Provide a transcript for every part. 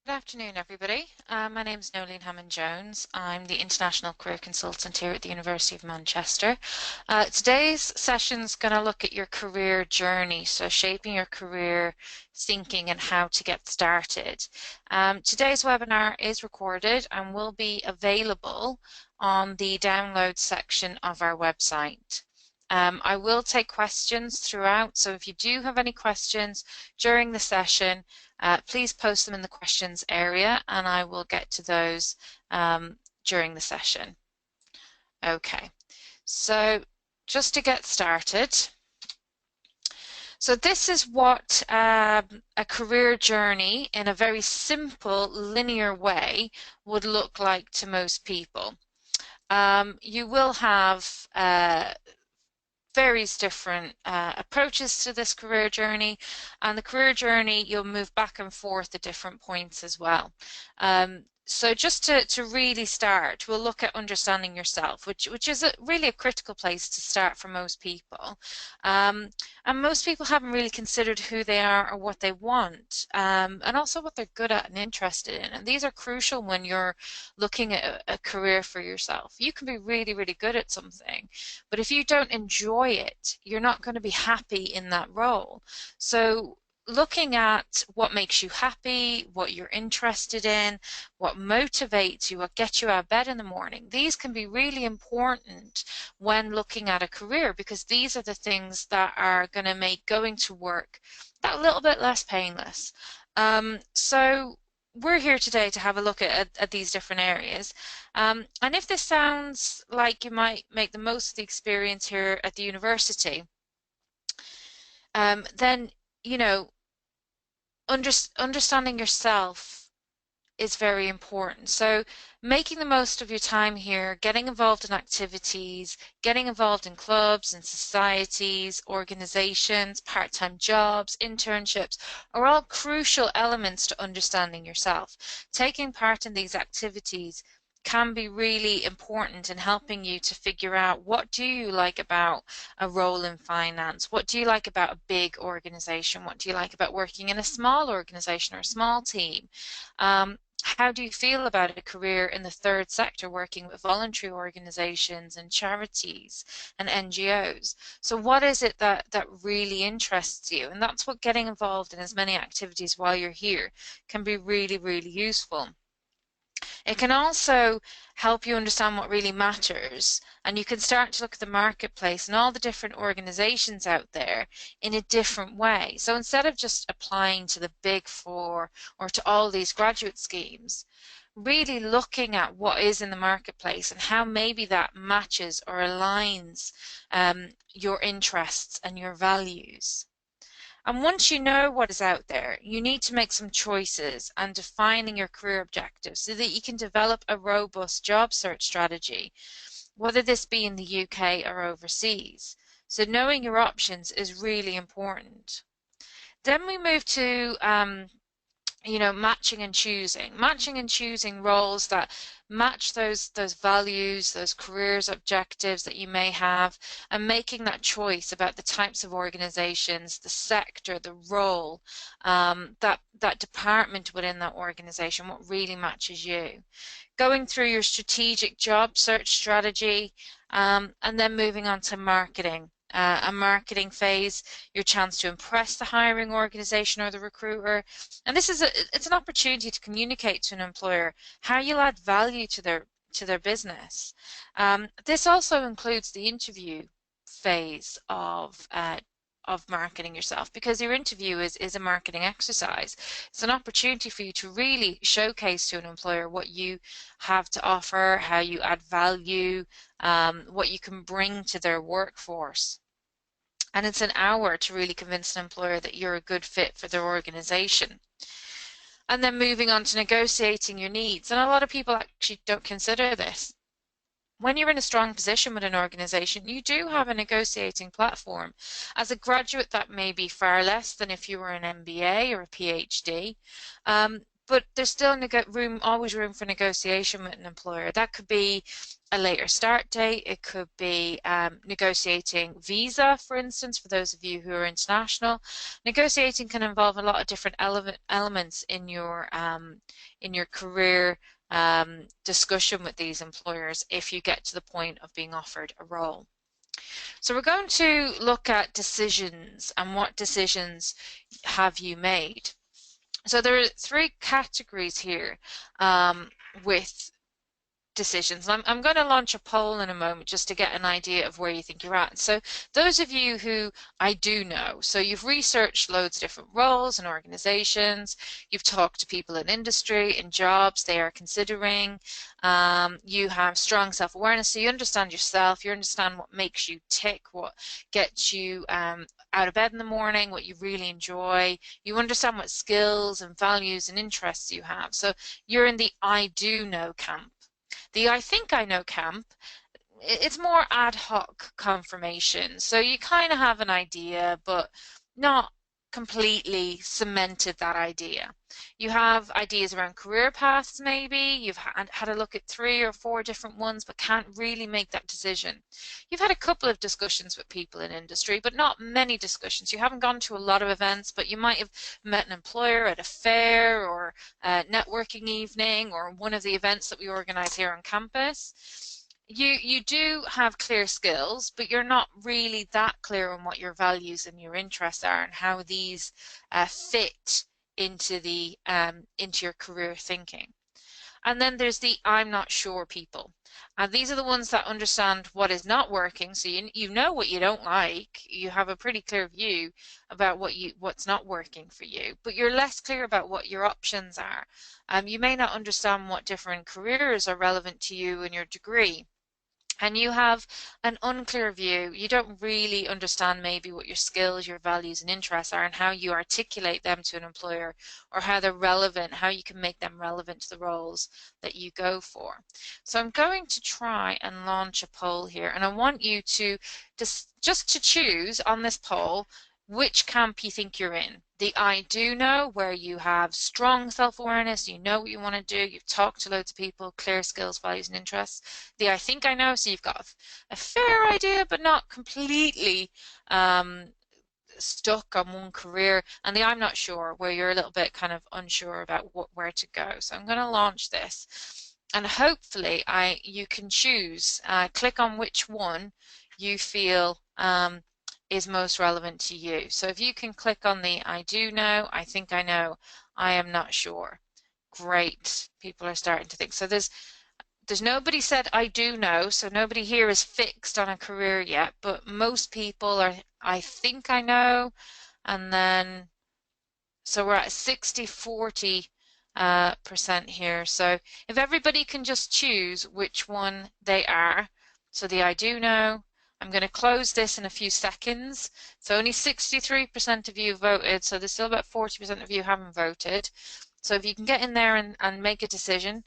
Good afternoon, everybody. My name is Noeleen Hammond Jones. I'm the International Career Consultant here at the University of Manchester. Today's session is going to look at your career journey, so shaping your career thinking and how to get started. Today's webinar is recorded and will be available on the download section of our website. I will take questions throughout, so if you do have any questions during the session, please post them in the questions area and I will get to those during the session. Okay, so just to get started, so this is what a career journey in a very simple linear way would look like to most people. You will have various different approaches to this career journey, and the career journey you'll move back and forth at different points as well. So just to really start, we'll look at understanding yourself, which is really a critical place to start for most people. And most people haven't really considered who they are or what they want, and also what they're good at and interested in. And these are crucial when you're looking at a career for yourself. You can be really, really good at something, but if you don't enjoy it, you're not going to be happy in that role. So looking at what makes you happy, what you're interested in, what motivates you, what gets you out of bed in the morning, these can be really important when looking at a career, because these are the things that are going to make going to work that little bit less painless. So we're here today to have a look at these different areas. And if this sounds like you might make the most of the experience here at the university, then, you know, understanding yourself is very important. So making the most of your time here, getting involved in activities, getting involved in clubs and societies, organizations, part-time jobs, internships are all crucial elements to understanding yourself. Taking part in these activities can be really important in helping you to figure out what do you like about a role in finance, what do you like about a big organization, what do you like about working in a small organization or a small team. How do you feel about a career in the third sector, working with voluntary organizations and charities and NGOs? So what is it that really interests you? And that's what getting involved in as many activities while you're here can be really, really useful. It can also help you understand what really matters, and you can start to look at the marketplace and all the different organizations out there in a different way. So instead of just applying to the Big Four or to all these graduate schemes, really looking at what is in the marketplace and how maybe that matches or aligns your interests and your values. And once you know what is out there, you need to make some choices and defining your career objectives so that you can develop a robust job search strategy, whether this be in the UK or overseas. So knowing your options is really important. Then we move to matching and choosing roles that match those values, those careers objectives that you may have, and making that choice about the types of organizations, the sector, the role, that department within that organization, what really matches you. Going through your strategic job search strategy, and then moving on to marketing. A marketing phase, your chance to impress the hiring organization or the recruiter. And this is it's an opportunity to communicate to an employer how you'll add value to their business. This also includes the interview phase of marketing yourself, because your interview is a marketing exercise. It's an opportunity for you to really showcase to an employer what you have to offer, how you add value, what you can bring to their workforce. And it's an hour to really convince an employer that you're a good fit for their organization. And then moving on to negotiating your needs. And a lot of people actually don't consider this. When you're in a strong position with an organization, you do have a negotiating platform. As a graduate, that may be far less than if you were an MBA or a PhD. but there's still always room for negotiation with an employer. That could be a later start date. It could be negotiating visa, for instance, for those of you who are international. Negotiating can involve a lot of different elements in your career discussion with these employers if you get to the point of being offered a role. So we're going to look at decisions and what decisions have you made. So there are three categories here with decisions. I'm going to launch a poll in a moment just to get an idea of where you think you're at. So those of you who I do know, so you've researched loads of different roles and organizations, you've talked to people in industry, in jobs they are considering, you have strong self-awareness, so you understand yourself, you understand what makes you tick, what gets you out of bed in the morning, what you really enjoy, you understand what skills and values and interests you have. So you're in the I do know camp. The I think I know camp, it's more ad hoc confirmation. So you kind of have an idea, but not completely cemented that idea. You have ideas around career paths maybe, you've had a look at 3 or 4 different ones but can't really make that decision. You've had a couple of discussions with people in industry but not many discussions. You haven't gone to a lot of events but you might have met an employer at a fair or a networking evening or one of the events that we organize here on campus. You do have clear skills, but you're not really that clear on what your values and your interests are and how these fit into into your career thinking. And then there's the I'm not sure people. And these are the ones that understand what is not working. So you know what you don't like. You have a pretty clear view about what's not working for you, but you're less clear about what your options are. You may not understand what different careers are relevant to you in your degree. And you have an unclear view. You don't really understand maybe what your skills, your values and interests are and how you articulate them to an employer or how they're relevant, how you can make them relevant to the roles that you go for. So I'm going to try and launch a poll here and I want you to just to choose on this poll which camp you think you're in. The I do know, where you have strong self-awareness, you know what you want to do, you've talked to loads of people, clear skills, values and interests. The I think I know, so you've got a fair idea but not completely stuck on one career. And the I'm not sure, where you're a little bit kind of unsure about where to go. So I'm going to launch this and hopefully you can choose, click on which one you feel is most relevant to you. So if you can click on the I do know, I think I know, I am not sure. Great. People are starting to think. So there's nobody said I do know, so nobody here is fixed on a career yet, but most people are I think I know, and then so we're at 60-40% here. So if everybody can just choose which one they are, so the I do know, I'm going to close this in a few seconds. So only 63% of you voted, so there's still about 40% of you haven't voted. So if you can get in there and make a decision,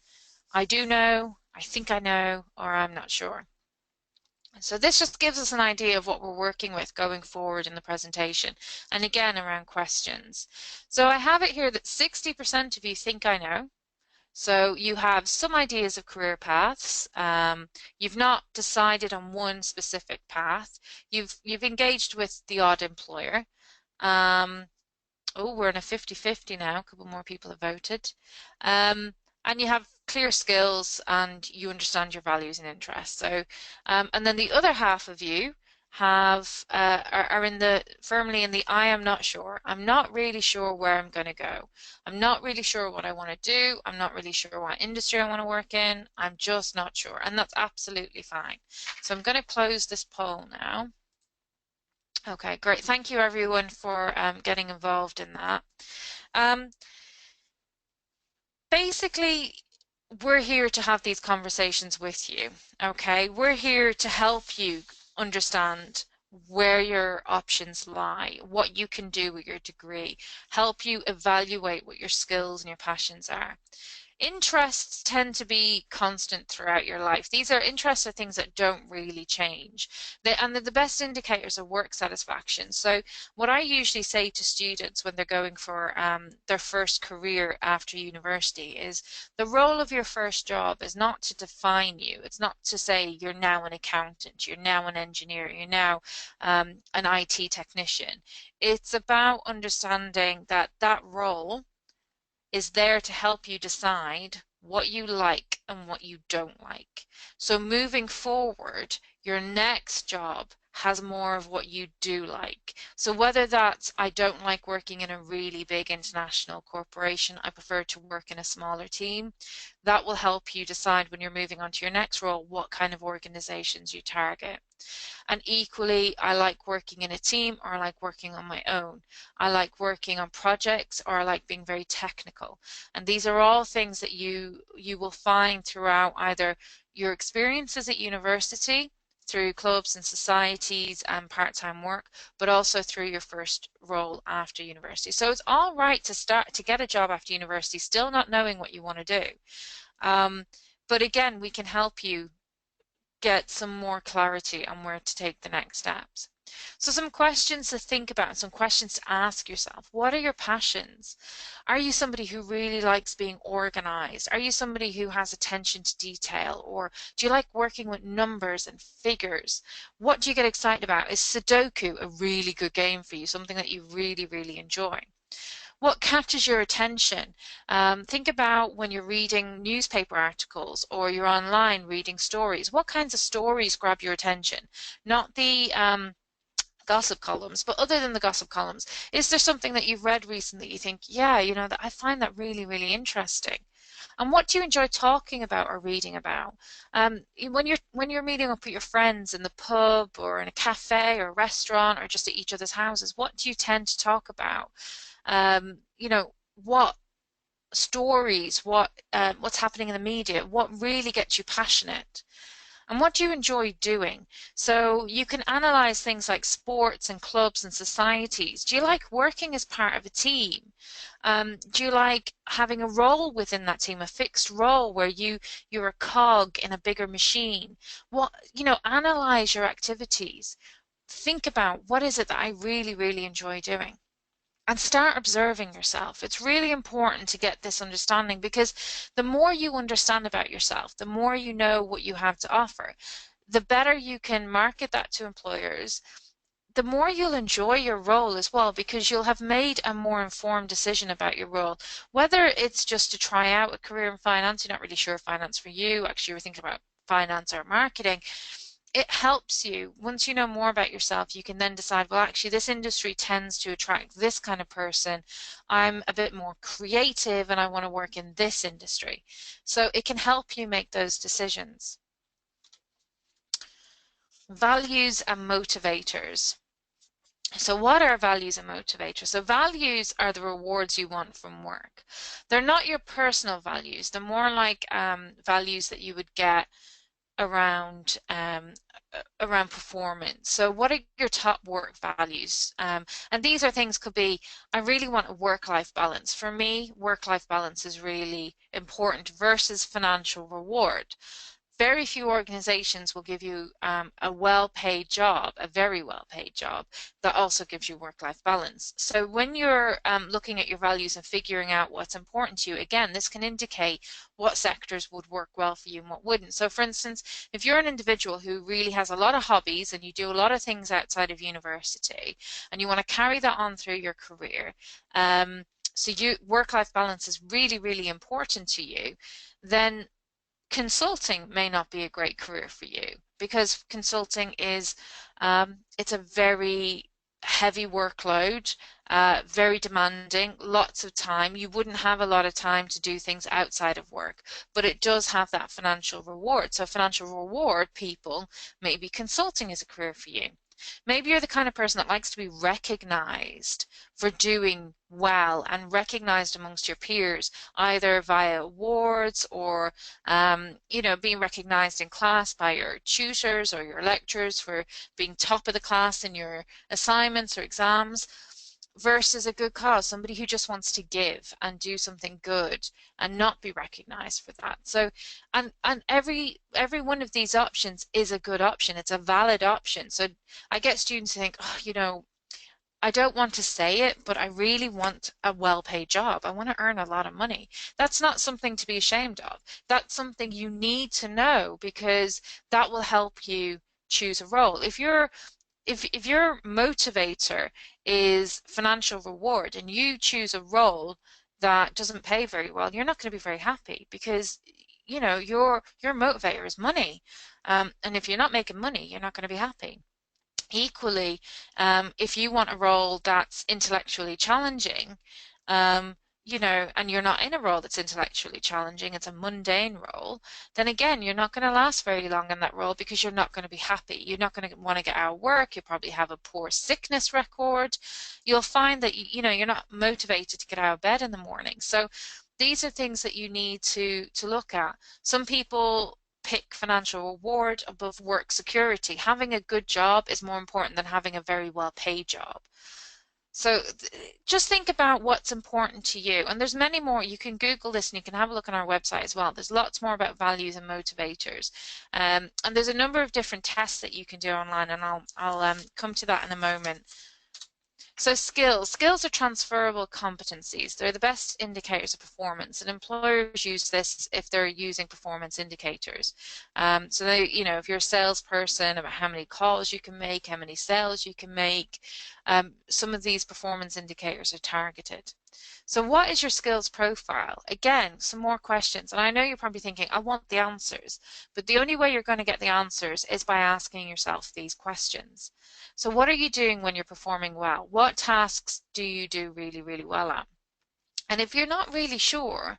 I do know, I think I know, or I'm not sure. So this just gives us an idea of what we're working with going forward in the presentation, and again around questions. So I have it here that 60% of you think I know. So you have some ideas of career paths. You've not decided on one specific path. You've engaged with the odd employer. Oh, we're in a 50-50 now. A couple more people have voted. And you have clear skills and you understand your values and interests. So, and then the other half of you have are firmly in the I am not sure. I'm not really sure where I'm going to go. I'm not really sure what I want to do. I'm not really sure what industry I want to work in. I'm just not sure, and that's absolutely fine. So I'm going to close this poll now. Okay, great. Thank you everyone for getting involved in that. Basically, we're here to have these conversations with you, okay? We're here to help you understand where your options lie, what you can do with your degree, help you evaluate what your skills and your passions are. Interests tend to be constant throughout your life. These are interests are things that don't really change. And they're the best indicators of work satisfaction. So what I usually say to students when they're going for their first career after university is the role of your first job is not to define you. It's not to say you're now an accountant, you're now an engineer, you're now an IT technician. It's about understanding that that role is there to help you decide what you like and what you don't like. So moving forward, your next job has more of what you do like. So whether that's I don't like working in a really big international corporation, I prefer to work in a smaller team, that will help you decide when you're moving on to your next role what kind of organizations you target. And equally, I like working in a team or I like working on my own. I like working on projects or I like being very technical. And these are all things that you will find throughout either your experiences at university, through clubs and societies and part-time work, but also through your first role after university. So it's all right to start to get a job after university, still not knowing what you want to do. Um, but again, we can help you get some more clarity on where to take the next steps. So some questions to think about, some questions to ask yourself. What are your passions? Are you somebody who really likes being organized? Are you somebody who has attention to detail? Or do you like working with numbers and figures? What do you get excited about? Is Sudoku a really good game for you? Something that you really, really enjoy? What catches your attention? Think about when you're reading newspaper articles or you're online reading stories. What kinds of stories grab your attention? Not the gossip columns, but other than the gossip columns, is there something that you've read recently you think, yeah, you know, that I find that really, really interesting? And what do you enjoy talking about or reading about? When you're meeting up with your friends in the pub or in a cafe or a restaurant or just at each other's houses, what do you tend to talk about? What stories, what's happening in the media, what really gets you passionate? And what do you enjoy doing? So you can analyze things like sports and clubs and societies. Do you like working as part of a team? Do you like having a role within that team, a fixed role where you're a cog in a bigger machine? Analyze your activities. Think about what is it that I really, really enjoy doing? And start observing yourself. It's really important to get this understanding because the more you understand about yourself, the more you know what you have to offer, the better you can market that to employers, the more you'll enjoy your role as well because you'll have made a more informed decision about your role. Whether it's just to try out a career in finance, you're not really sure of finance for you, actually you're thinking about finance or marketing, it helps you. Once you know more about yourself, you can then decide, well, actually, this industry tends to attract this kind of person. I'm a bit more creative and I want to work in this industry. So it can help you make those decisions. Values and motivators. So what are values and motivators? So values are the rewards you want from work. They're not your personal values. They're more like values that you would get around performance. So what are your top work values? And these are things could be, I really want a work-life balance. For me, work-life balance is really important versus financial reward. Very few organizations will give you a well-paid job, a very well-paid job, that also gives you work-life balance. So when you're looking at your values and figuring out what's important to you, again, this can indicate what sectors would work well for you and what wouldn't. So for instance, if you're an individual who really has a lot of hobbies and you do a lot of things outside of university and you want to carry that on through your career, so work-life balance is really, really important to you, then consulting may not be a great career for you because consulting is it's a very heavy workload, very demanding, lots of time. You wouldn't have a lot of time to do things outside of work, but it does have that financial reward. So financial reward people, maybe consulting is a career for you. Maybe you're the kind of person that likes to be recognized for doing well and recognized amongst your peers, either via awards or, being recognized in class by your tutors or your lecturers for being top of the class in your assignments or exams. versus a good cause, somebody who just wants to give and do something good and not be recognized for that. So, and every one of these options is a good option. It's a valid option. So I get students who think, oh, I don't want to say it, but I really want a well-paid job. I want to earn a lot of money. That's not something to be ashamed of. That's something you need to know because that will help you choose a role. If your motivator is financial reward and you choose a role that doesn't pay very well, you're not going to be very happy because your motivator is money. And if you're not making money, you're not going to be happy. Equally, if you want a role that's intellectually challenging, um, and you're not in a role that's intellectually challenging, it's a mundane role, then again, you're not going to last very long in that role because you're not going to be happy. You're not going to want to get out of work. You'll probably have a poor sickness record. You'll find that you're not motivated to get out of bed in the morning. So these are things that you need to look at. Some people pick financial reward above work security. Having a good job is more important than having a very well-paid job. So just think about what's important to you. And there's many more. You can Google this and you can have a look on our website as well. There's lots more about values and motivators. And there's a number of different tests that you can do online, and I'll come to that in a moment. So skills are transferable competencies. They're the best indicators of performance, and employers use this if they're using performance indicators. So if you're a salesperson, about how many calls you can make, how many sales you can make, some of these performance indicators are targeted. So what is your skills profile? Again, some more questions. And I know you're probably thinking, I want the answers. But the only way you're going to get the answers is by asking yourself these questions. So what are you doing when you're performing well? What tasks do you do really, really well at? And if you're not really sure,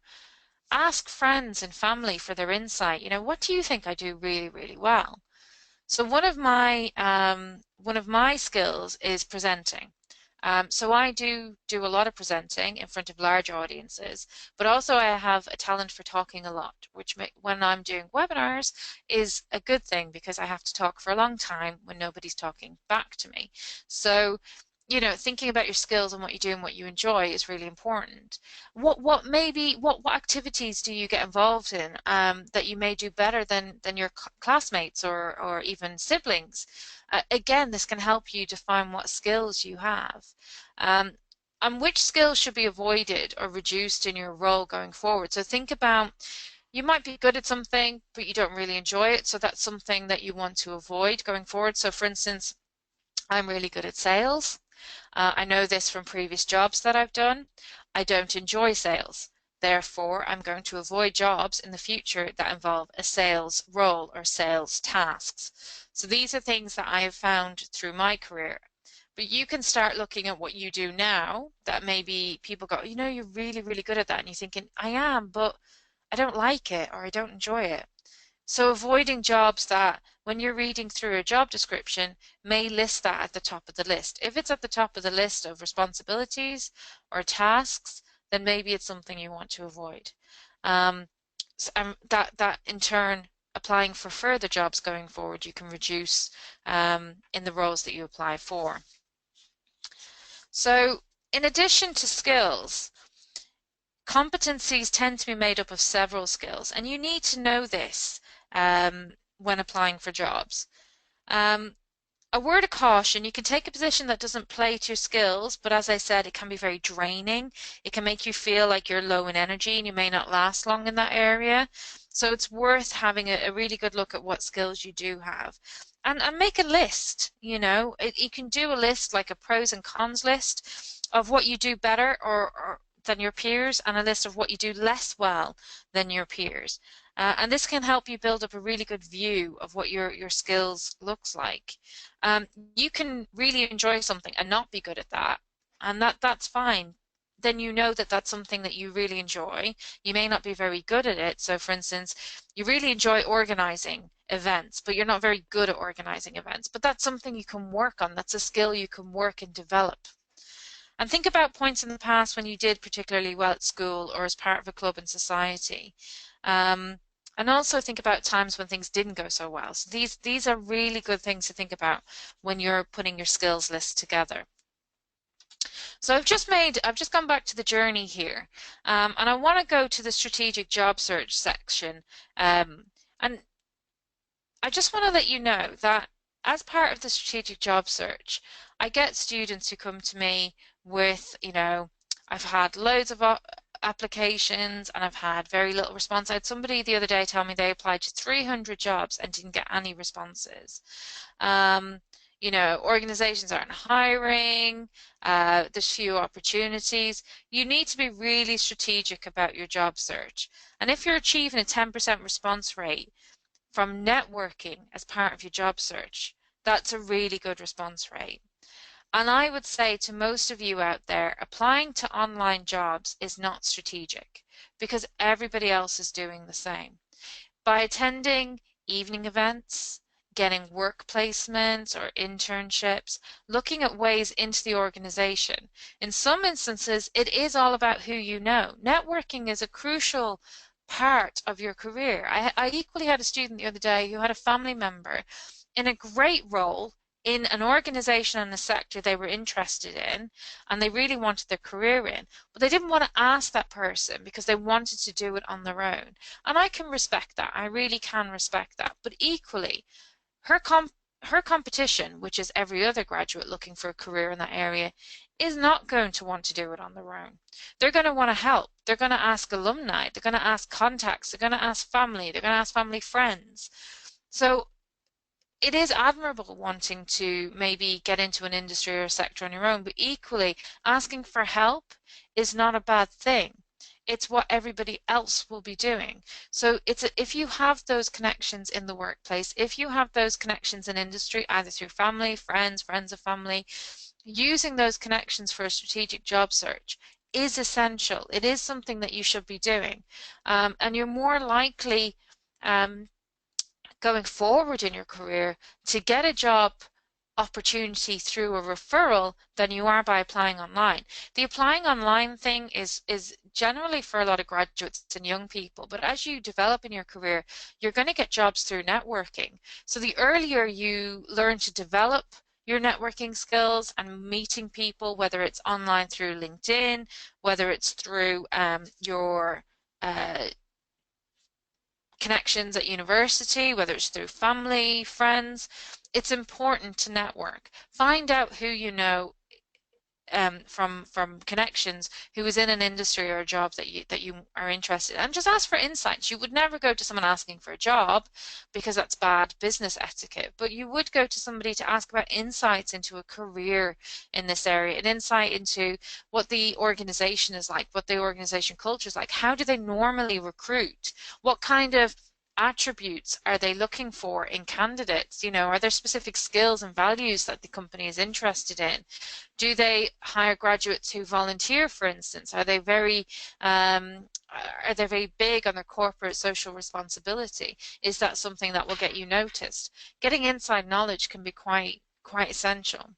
ask friends and family for their insight. What do you think I do really, really well? So one of my skills is presenting. So I do a lot of presenting in front of large audiences, but also I have a talent for talking a lot, which when I'm doing webinars is a good thing because I have to talk for a long time when nobody's talking back to me. So, thinking about your skills and what you do and what you enjoy is really important. What activities do you get involved in that you may do better than your classmates or even siblings? Again, this can help you define what skills you have. And which skills should be avoided or reduced in your role going forward. So think about, you might be good at something, but you don't really enjoy it. So that's something that you want to avoid going forward. So for instance, I'm really good at sales. I know this from previous jobs that I've done. I don't enjoy sales. Therefore, I'm going to avoid jobs in the future that involve a sales role or sales tasks. So these are things that I have found through my career. But you can start looking at what you do now that maybe people go, you're really, really good at that. And you're thinking, I am, but I don't like it or I don't enjoy it. So avoiding jobs that, when you're reading through a job description, may list that at the top of the list. If it's at the top of the list of responsibilities or tasks, then maybe it's something you want to avoid. That in turn, applying for further jobs going forward, you can reduce in the roles that you apply for. So in addition to skills, competencies tend to be made up of several skills, and you need to know this when applying for jobs. A word of caution, you can take a position that doesn't play to your skills, but as I said, it can be very draining. It can make you feel like you're low in energy and you may not last long in that area. So it's worth having a really good look at what skills you do have. And make a list, you can do a list, like a pros and cons list of what you do better or than your peers, and a list of what you do less well than your peers. And this can help you build up a really good view of what your skills looks like. You can really enjoy something and not be good at that, and that's fine. Then you know that that's something that you really enjoy. You may not be very good at it. So for instance, you really enjoy organizing events, but you're not very good at organizing events. But that's something you can work on. That's a skill you can work and develop. And think about points in the past when you did particularly well at school or as part of a club in society. And also think about times when things didn't go so well. So these are really good things to think about when you're putting your skills list together. So I've just gone back to the journey here, and I want to go to the strategic job search section. And I just want to let you know that as part of the strategic job search, I get students who come to me with, I've had loads of applications and I've had very little response. I had somebody the other day tell me they applied to 300 jobs and didn't get any responses. Um, Organizations aren't hiring, there's few opportunities. You need to be really strategic about your job search. And if you're achieving a 10% response rate, from networking as part of your job search, that's a really good response rate. And I would say to most of you out there, applying to online jobs is not strategic because everybody else is doing the same. By attending evening events, getting work placements or internships, looking at ways into the organization. In some instances, it is all about who you know. Networking is a crucial part of your career. I equally had a student the other day who had a family member in a great role in an organization and a sector they were interested in and they really wanted their career in, but they didn't want to ask that person because they wanted to do it on their own. And I can respect that. I really can respect that. But equally, her her competition, which is every other graduate looking for a career in that area, is not going to want to do it on their own. They're going to want to help. They're going to ask alumni. They're going to ask contacts. They're going to ask family. They're going to ask family friends. So it is admirable wanting to maybe get into an industry or a sector on your own, but equally asking for help is not a bad thing. It's what everybody else will be doing. So if you have those connections in the workplace, if you have those connections in industry, either through family, friends, friends of family, using those connections for a strategic job search is essential. It is something that you should be doing. And you're more likely um, going forward in your career to get a job opportunity through a referral than you are by applying online. The applying online thing is generally for a lot of graduates and young people, but as you develop in your career, you're going to get jobs through networking. So the earlier you learn to develop your networking skills and meeting people, whether it's online through LinkedIn, whether it's through your connections at university, whether it's through family, friends, it's important to network. Find out who you know from connections who is in an industry or a job that you are interested in, and just ask for insights. You would never go to someone asking for a job because that's bad business etiquette, but you would go to somebody to ask about insights into a career in this area, an insight into what the organization is like, what the organization culture is like, how do they normally recruit, what kind of attributes are they looking for in candidates? Are there specific skills and values that the company is interested in? Do they hire graduates who volunteer, for instance? Are they very big on their corporate social responsibility? Is that something that will get you noticed? Getting inside knowledge can be quite essential.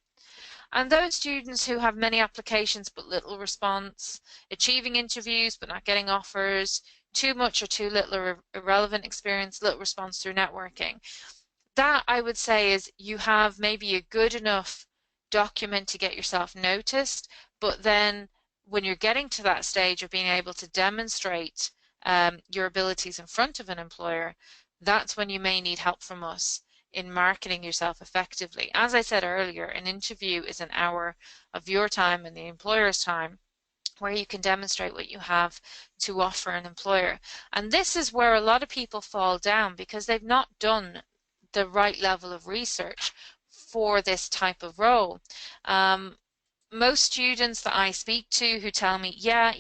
And those students who have many applications but little response, achieving interviews but not getting offers, too much or too little irrelevant experience, little response through networking. That I would say is you have maybe a good enough document to get yourself noticed, but then when you're getting to that stage of being able to demonstrate your abilities in front of an employer, that's when you may need help from us in marketing yourself effectively. As I said earlier, an interview is an hour of your time and the employer's time where you can demonstrate what you have to offer an employer. And this is where a lot of people fall down because they've not done the right level of research for this type of role. Most students that I speak to who tell me, yeah,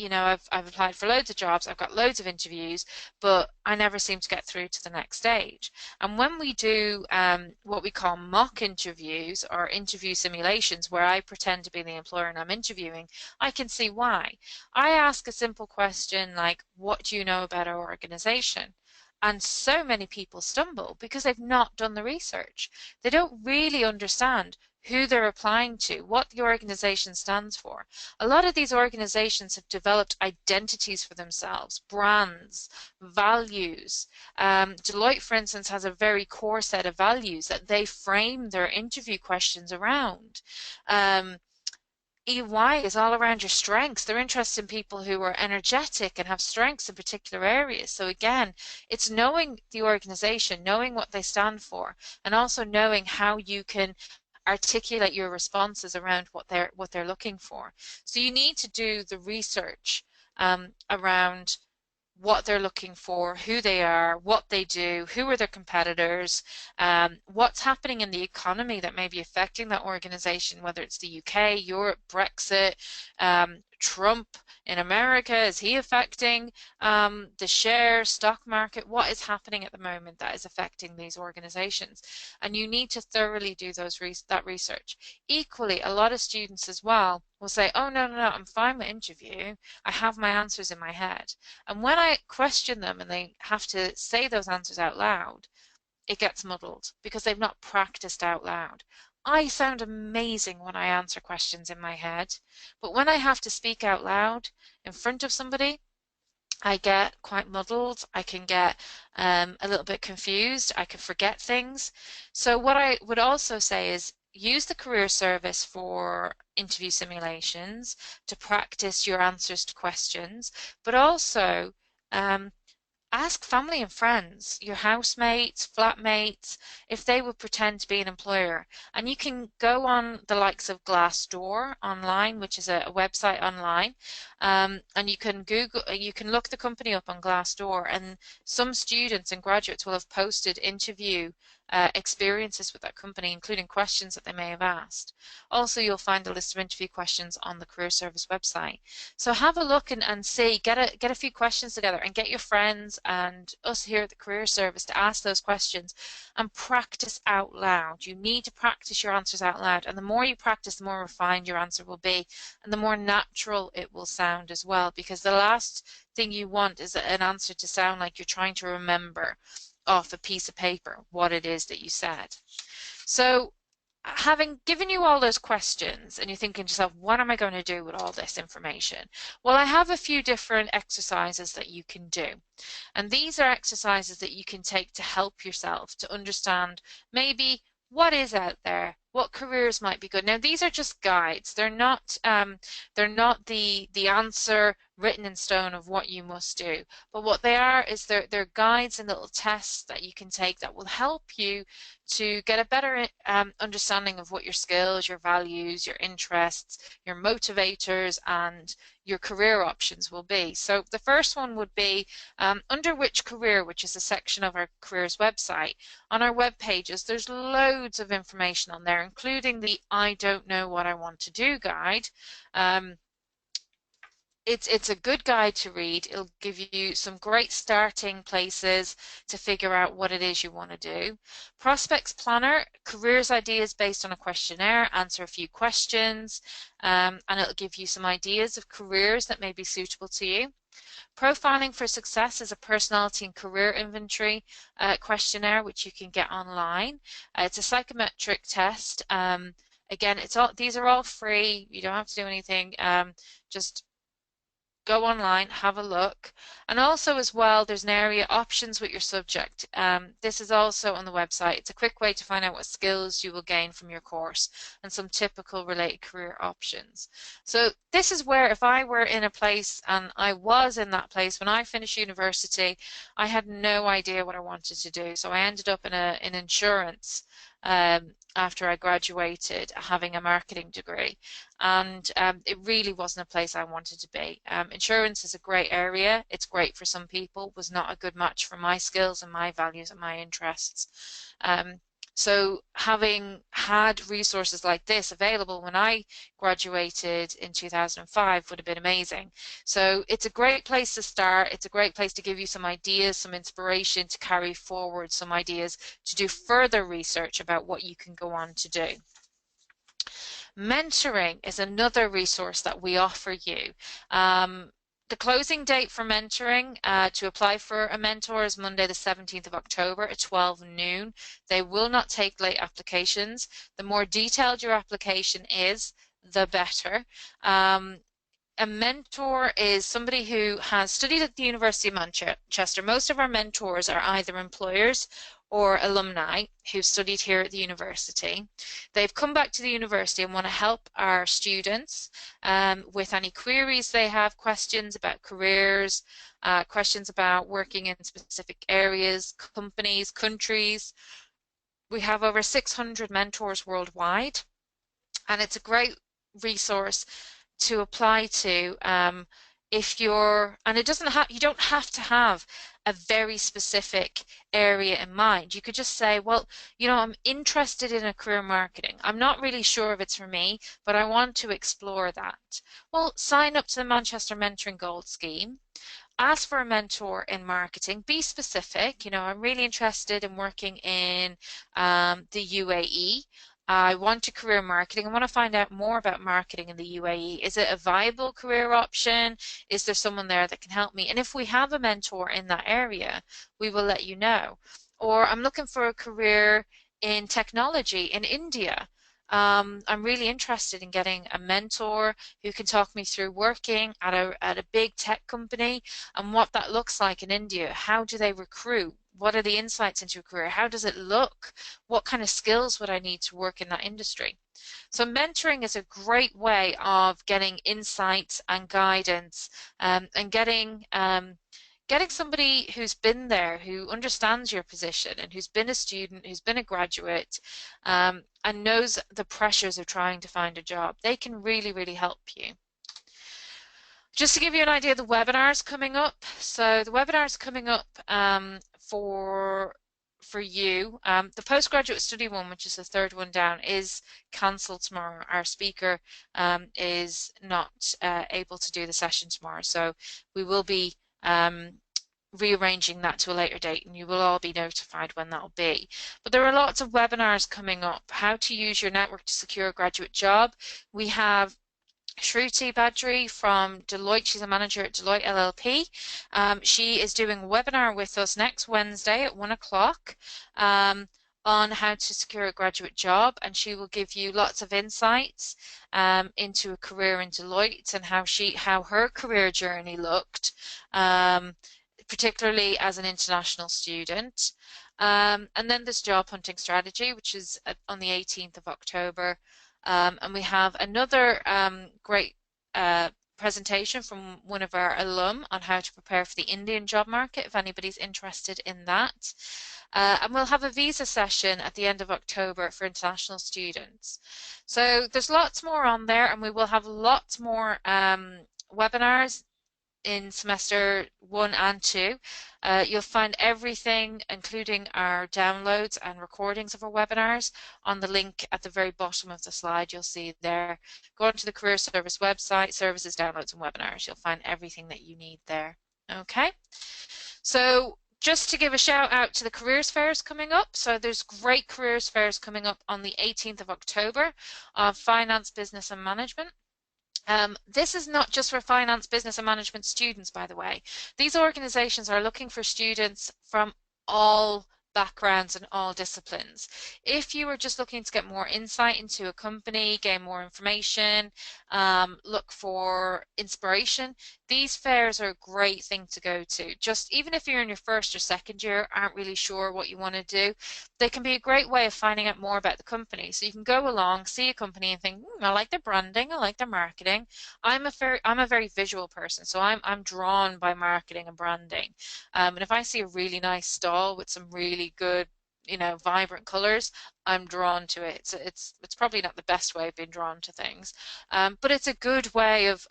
I've applied for loads of jobs, I've got loads of interviews, but I never seem to get through to the next stage. And when we do what we call mock interviews or interview simulations where I pretend to be the employer and I'm interviewing, I can see why. I ask a simple question like, what do you know about our organization? And so many people stumble because they've not done the research. They don't really understand who they're applying to, what the organization stands for. A lot of these organizations have developed identities for themselves, brands, values. Deloitte, for instance, has a very core set of values that they frame their interview questions around. EY is all around your strengths. They're interested in people who are energetic and have strengths in particular areas. So again, it's knowing the organization, knowing what they stand for, and also knowing how you can articulate your responses around what they're looking for. So you need to do the research around what they're looking for, who they are, what they do, who are their competitors, what's happening in the economy that may be affecting that organization, whether it's the UK, Europe, Brexit, Trump in America, is he affecting the share stock market? What is happening at the moment that is affecting these organizations? And you need to thoroughly do that research. Equally, a lot of students as well will say, oh, no, no, no, I'm fine with interview. I have my answers in my head. And when I question them and they have to say those answers out loud, it gets muddled because they've not practiced out loud. I sound amazing when I answer questions in my head, but when I have to speak out loud in front of somebody, I get quite muddled. I can get a little bit confused. I can forget things. So what I would also say is use the career service for interview simulations to practice your answers to questions, but also um, ask family and friends, your housemates, flatmates, if they would pretend to be an employer. And you can go on the likes of Glassdoor online, which is a website online, and you can look the company up on Glassdoor, and some students and graduates will have posted interview experiences with that company, including questions that they may have asked. Also, you'll find a list of interview questions on the Career Service website. So have a look and see, get a few questions together and get your friends and us here at the Career Service to ask those questions and practice out loud. You need to practice your answers out loud, and the more you practice, the more refined your answer will be and the more natural it will sound as well, because the last thing you want is an answer to sound like you're trying to remember off a piece of paper what it is that you said. So having given you all those questions and you're thinking to yourself, what am I going to do with all this information? Well, I have a few different exercises that you can do. And these are exercises that you can take to help yourself to understand maybe what is out there, what careers might be good. Now, these are just guides. They're not the answer written in stone of what you must do. But what they are is they're guides and little tests that you can take that will help you to get a better understanding of what your skills, your values, your interests, your motivators, and your career options will be. So the first one would be under which career, which is a section of our careers website. On our web pages, there's loads of information on there, including the I don't know what I want to do guide. It's a good guide to read. It'll give you some great starting places to figure out what it is you want to do. Prospects Planner, careers ideas based on a questionnaire, answer a few questions, and it'll give you some ideas of careers that may be suitable to you. Profiling for Success is a personality and career inventory questionnaire which you can get online. It's a psychometric test. Again, these are all free. You don't have to do anything. Just go online, have a look. And also as well, there's an area options with your subject. This is also on the website. It's a quick way to find out what skills you will gain from your course and some typical related career options. So this is where if I were in a place, and I was in that place when I finished university, I had no idea what I wanted to do. So I ended up in insurance after I graduated, having a marketing degree, and it really wasn't a place I wanted to be. Insurance is a great area. It's great for some people, was not a good match for my skills and my values and my interests. So having had resources like this available when I graduated in 2005 would have been amazing. So it's a great place to start. It's a great place to give you some ideas, some inspiration to carry forward, some ideas to do further research about what you can go on to do. Mentoring is another resource that we offer you. The closing date for mentoring to apply for a mentor is Monday the 17th of October at 12 noon. They will not take late applications. The more detailed your application is, the better. A mentor is somebody who has studied at the University of Manchester. Most of our mentors are either employers or alumni who studied here at the university. They've come back to the university and want to help our students with any queries they have, questions about careers, questions about working in specific areas, companies, countries. We have over 600 mentors worldwide, and it's a great resource to apply to if you're, and it doesn't have, you don't have to have a very specific area in mind. You could just say, well, you know, I'm interested in a career marketing. I'm not really sure if it's for me, but I want to explore that. Well, sign up to the Manchester Mentoring Gold Scheme. Ask for a mentor in marketing. Be specific. You know, I'm really interested in working in the UAE. I want a career marketing. I want to find out more about marketing in the UAE. Is it a viable career option? Is there someone there that can help me? And if we have a mentor in that area, we will let you know. Or I'm looking for a career in technology in India. I'm really interested in getting a mentor who can talk me through working at a big tech company and what that looks like in India. How do they recruit? What are the insights into a career? How does it look? What kind of skills would I need to work in that industry? So mentoring is a great way of getting insights and guidance and getting somebody who's been there, who understands your position and who's been a student, who's been a graduate, and knows the pressures of trying to find a job. They can really, really help you. Just to give you an idea of the webinars coming up. So the webinars coming up for you. The postgraduate study one, which is the third one down, is cancelled tomorrow. Our speaker is not able to do the session tomorrow, so we will be rearranging that to a later date, and you will all be notified when that will be. But there are lots of webinars coming up. How to use your network to secure a graduate job. We have Shruti Badri from Deloitte. She's a manager at Deloitte LLP. She is doing a webinar with us next Wednesday at 1 o'clock on how to secure a graduate job, and she will give you lots of insights into a career in Deloitte and how her career journey looked, particularly as an international student. And then there's job hunting strategy, which is on the 18th of October. And we have another great presentation from one of our alum on how to prepare for the Indian job market, if anybody's interested in that. And we'll have a visa session at the end of October for international students. So there's lots more on there, and we will have lots more webinars in semester 1 and 2. You'll find everything, including our downloads and recordings of our webinars, on the link at the very bottom of the slide. You'll see there. Go onto the Career Service website, Services, Downloads and Webinars. You'll find everything that you need there. Okay, so just to give a shout out to the careers fairs coming up. So there's great careers fairs coming up on the 18th of October of finance, business and management. This is not just for finance, business and management students, by the way. These organizations are looking for students from all backgrounds and all disciplines. If you are just looking to get more insight into a company, gain more information, look for inspiration, these fairs are a great thing to go to. Just even if you're in your first or second year, aren't really sure what you want to do, they can be a great way of finding out more about the company. So you can go along, see a company and think, I like their branding, I like their marketing. I'm a very visual person, so I'm drawn by marketing and branding. And if I see a really nice stall with some really good, you know, vibrant colors, I'm drawn to it. So it's probably not the best way of being drawn to things, but it's a good way of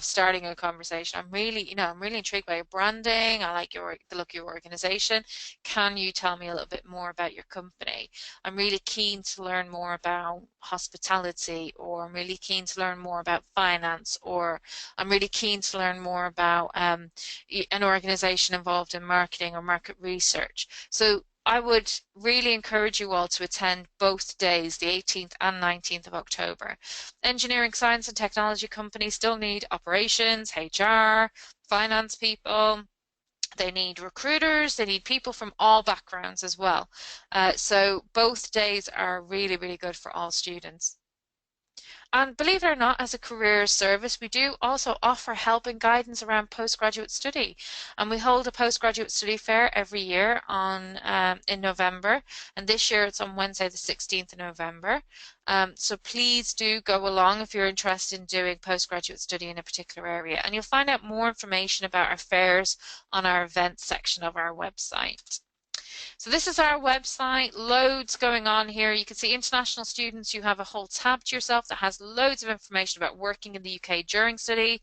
starting a conversation. I'm really intrigued by your branding. I like the look of your organization. Can you tell me a little bit more about your company? I'm really keen to learn more about hospitality, or I'm really keen to learn more about finance, or I'm really keen to learn more about an organization involved in marketing or market research. So I would really encourage you all to attend both days, the 18th and 19th of October. Engineering, science and technology companies still need operations, HR, finance people. They need recruiters, they need people from all backgrounds as well. So both days are really, really good for all students. And believe it or not, as a careers service, we do also offer help and guidance around postgraduate study. And we hold a postgraduate study fair every year in November. And this year it's on Wednesday, the 16th of November. So please do go along if you're interested in doing postgraduate study in a particular area. And you'll find out more information about our fairs on our events section of our website. So this is our website, loads going on here. You can see international students, you have a whole tab to yourself that has loads of information about working in the UK during study,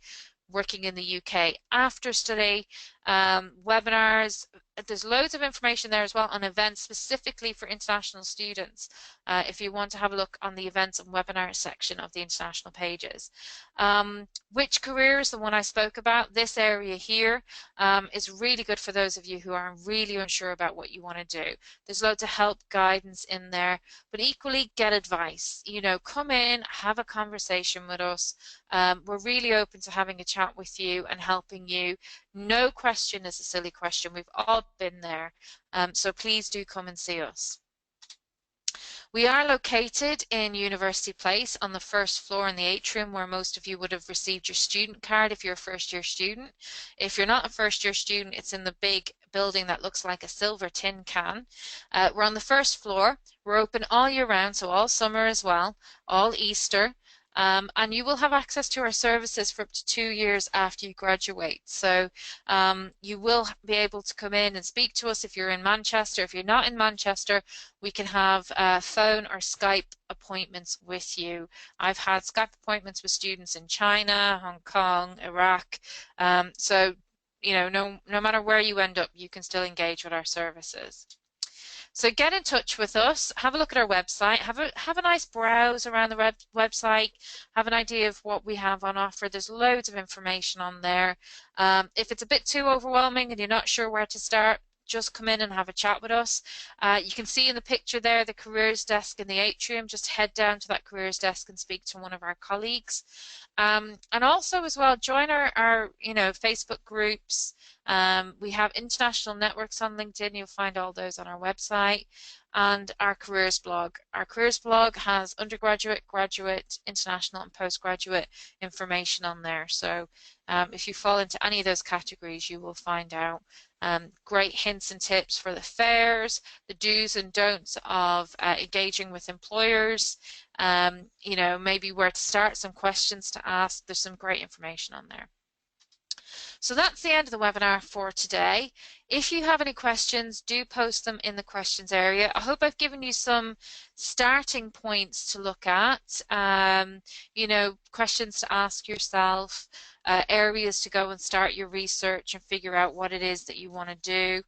working in the UK after study, webinars. There's loads of information there as well on events specifically for international students, if you want to have a look on the events and webinars section of the international pages. Which career is the one I spoke about? This area here is really good for those of you who are really unsure about what you want to do. There's loads of help, guidance in there, but equally get advice. You know, come in, have a conversation with us. We're really open to having a chat with you and helping you. No question is a silly question. We've all been there. So please do come and see us. We are located in University Place on the first floor in the atrium, where most of you would have received your student card if you're a first year student. If you're not a first year student, it's in the big building that looks like a silver tin can. We're on the first floor. We're open all year round, so all summer as well, all Easter. And you will have access to our services for up to 2 years after you graduate. So you will be able to come in and speak to us if you're in Manchester. If you're not in Manchester, we can have phone or Skype appointments with you. I've had Skype appointments with students in China, Hong Kong, Iraq. So, you know, no matter where you end up, you can still engage with our services. So get in touch with us, have a look at our website, have a nice browse around the website, have an idea of what we have on offer. There's loads of information on there. If it's a bit too overwhelming and you're not sure where to start, just come in and have a chat with us. You can see in the picture there the careers desk in the atrium. Just head down to that careers desk and speak to one of our colleagues. And also as well, join our Facebook groups. We have international networks on LinkedIn. You'll find all those on our website, and our careers blog. Our careers blog has undergraduate, graduate, international and postgraduate information on there. So if you fall into any of those categories, you will find out great hints and tips for the fairs, the do's and don'ts of engaging with employers, maybe where to start, some questions to ask. There's some great information on there. So that's the end of the webinar for today. If you have any questions, do post them in the questions area. I hope I've given you some starting points to look at, questions to ask yourself, areas to go and start your research and figure out what it is that you want to do.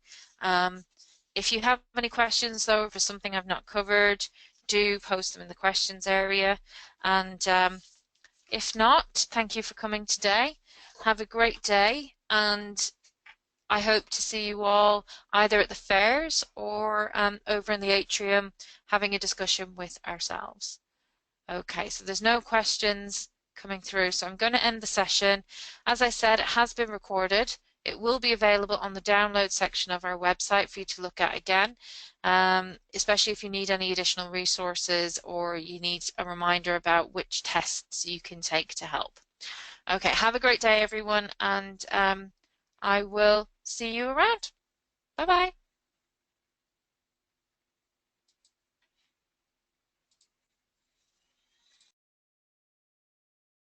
If you have any questions, though, for something I've not covered, do post them in the questions area. And if not, thank you for coming today. Have a great day, and I hope to see you all either at the fairs or over in the atrium having a discussion with ourselves. Okay, so there's no questions coming through, so I'm going to end the session. As I said, it has been recorded. It will be available on the download section of our website for you to look at again, especially if you need any additional resources or you need a reminder about which tests you can take to help. Okay, have a great day, everyone, and I will see you around. Bye-bye.